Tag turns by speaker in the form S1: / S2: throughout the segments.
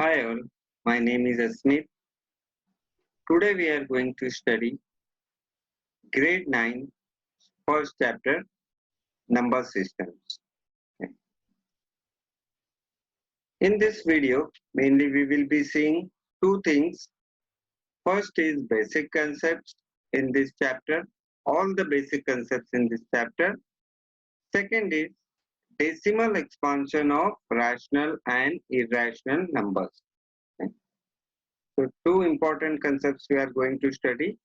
S1: Hi all, my name is Asmit. Today we are going to study grade 9 first chapter number systems. Okay. In this video mainly we will be seeing two things. First is basic concepts in this chapter, all the basic concepts in this chapter. Second is decimal expansion of rational and irrational numbers. Okay. So two important concepts we are going to study.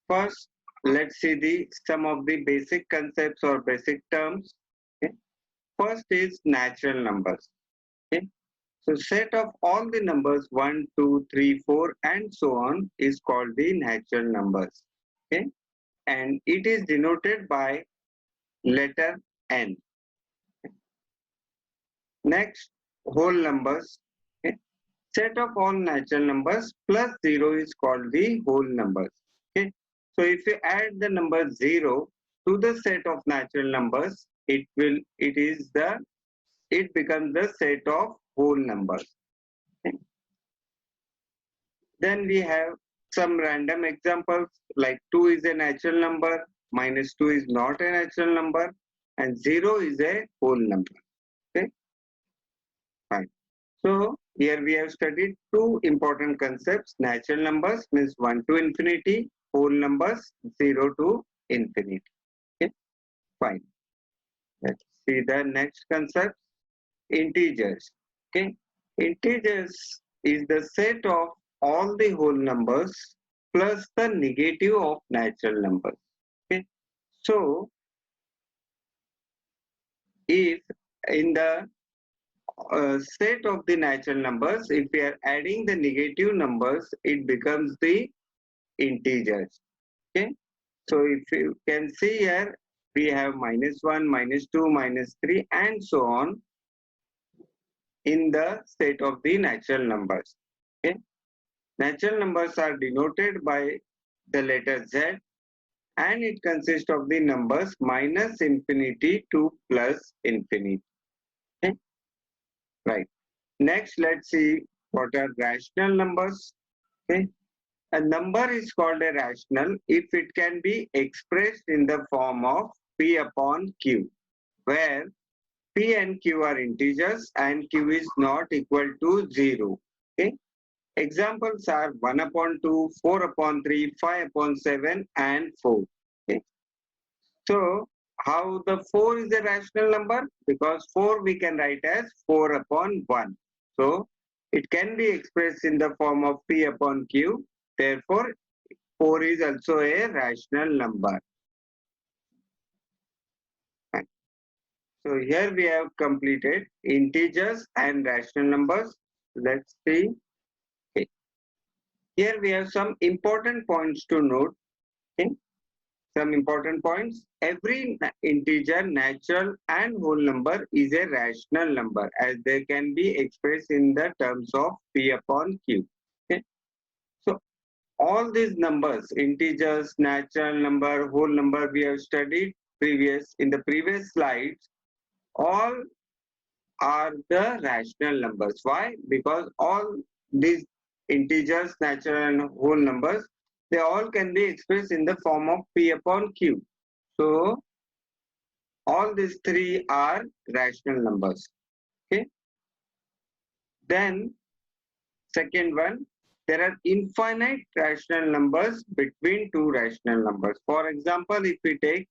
S1: First, let's see some of the basic concepts or basic terms. Okay. First is natural numbers. Okay. So set of all the numbers 1, 2, 3, 4 and so on is called the natural numbers. Okay. And it is denoted by letter N. Okay. Next, whole numbers. Okay. Set of all natural numbers plus 0 is called the whole numbers. Okay. So if you add the number 0 to the set of natural numbers, it becomes the set of whole numbers. Okay. Then we have some random examples like 2 is a natural number, minus 2 is not a natural number, and 0 is a whole number. Okay. Fine. So here we have studied two important concepts. Natural numbers means 1 to infinity, whole numbers 0 to infinity. Okay. Fine. Let's see the next concept. Integers. Okay. Integers is the set of all the whole numbers plus the negative of natural numbers. Okay. So if in the set of the natural numbers, if we are adding the negative numbers, it becomes the integers. Okay. So if you can see here, we have minus 1, minus 2, minus 3 and so on in the set of the natural numbers. Okay. Natural numbers are denoted by the letter Z and it consists of the numbers minus infinity to plus infinity. Okay. Right. Next, let's see what are rational numbers. Okay. A number is called a rational if it can be expressed in the form of P upon Q, where P and Q are integers and Q is not equal to 0. Okay. Examples are 1 upon 2, 4 upon 3, 5 upon 7 and 4. Okay. So how the 4 is a rational number? Because 4 we can write as 4 upon 1. So it can be expressed in the form of P upon Q. Therefore, 4 is also a rational number. So here we have completed integers and rational numbers. Let's see. Okay. Here we have some important points to note. Okay. Some important points. Every integer, natural and whole number is a rational number as they can be expressed in the terms of P upon Q. Okay. So all these numbers, integers, natural number, whole number, we have studied in the previous slides. All are the rational numbers. Why? Because all these integers, natural and whole numbers, they all can be expressed in the form of P upon Q. So all these three are rational numbers. Okay. Then second one, there are infinite rational numbers between two rational numbers. For example, if we take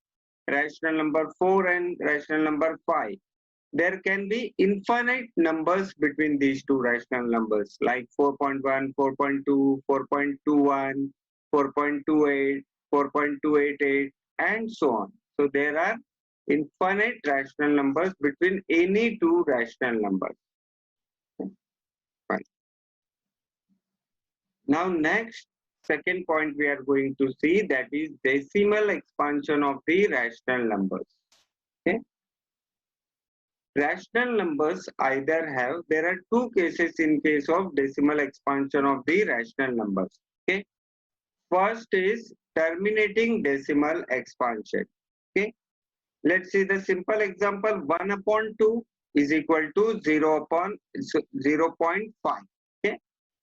S1: rational number 4 and rational number 5, there can be infinite numbers between these two rational numbers like 4.1, 4.2, 4.21, 4.28, 4.288 and so on. So there are infinite rational numbers between any two rational numbers. Fine. Now next, second point we are going to see, that is decimal expansion of the rational numbers. Okay. Rational numbers either have, there are two cases in case of decimal expansion of the rational numbers. Okay. First is terminating decimal expansion. Okay. Let's see the simple example. 1 upon 2 is equal to 0.5. Okay.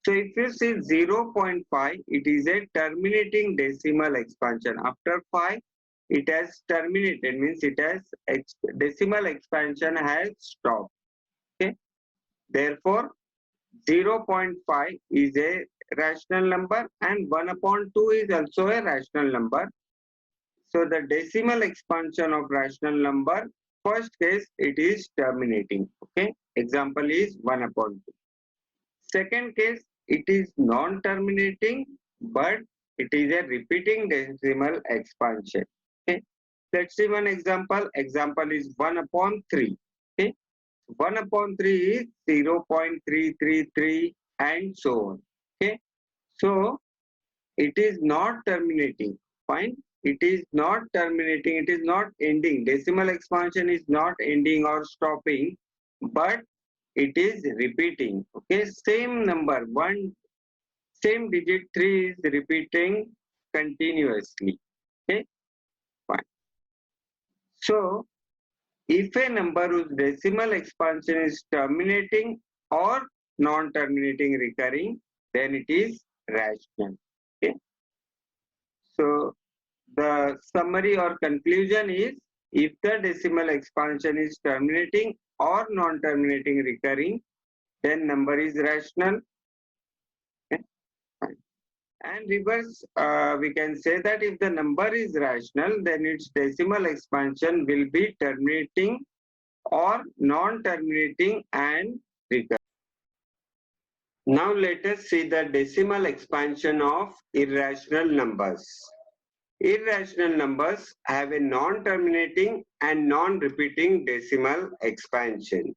S1: So if you see 0.5, it is a terminating decimal expansion. After 5, it has terminated, means it has decimal expansion has stopped. Okay. Therefore, 0.5 is a rational number and 1 upon 2 is also a rational number. So the decimal expansion of rational number, first case it is terminating. Okay. Example is 1 upon 2. Second case, it is non-terminating, but it is a repeating decimal expansion. Okay. Let's see one example. Example is 1 upon 3. Okay. 1 upon 3 is 0.333 and so on. Okay. So it is not terminating. Fine. It is not terminating. It is not ending. Decimal expansion is not ending or stopping, but it is repeating. Okay, same number, same digit 3 is repeating continuously. Okay, fine. So if a number whose decimal expansion is terminating or non-terminating recurring, then it is rational. Okay. So the summary or conclusion is, if the decimal expansion is terminating or non-terminating recurring, then number is rational. Okay. And reverse, we can say that if the number is rational, then its decimal expansion will be terminating or non-terminating and recurring. Now let us see the decimal expansion of irrational numbers. Irrational numbers have a non-terminating and non-repeating decimal expansion.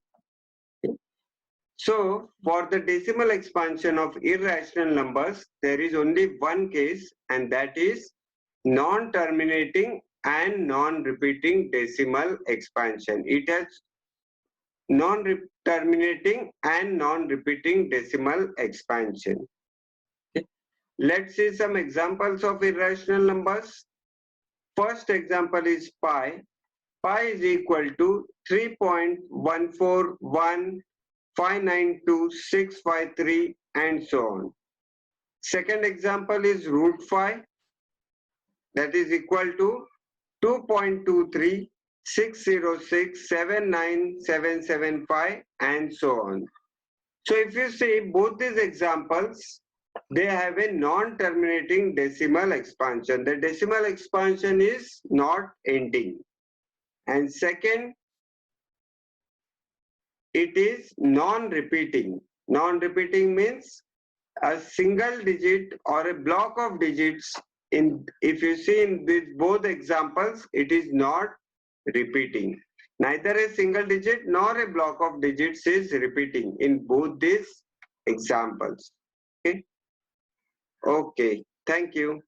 S1: So, for the decimal expansion of irrational numbers, there is only one case, and that is non-terminating and non-repeating decimal expansion. It has non-terminating and non-repeating decimal expansion. Okay. Let's see some examples of irrational numbers. First example is pi. Pi is equal to 3.141592653 and so on. Second example is root 5, that is equal to 2.2360679775 and so on. So if you see both these examples, they have a non-terminating decimal expansion. The decimal expansion is not ending. And second, it is non-repeating. Non-repeating means a single digit or a block of digits. If you see in these both examples, it is not repeating. Neither a single digit nor a block of digits is repeating in both these examples. Okay. Okay. Thank you.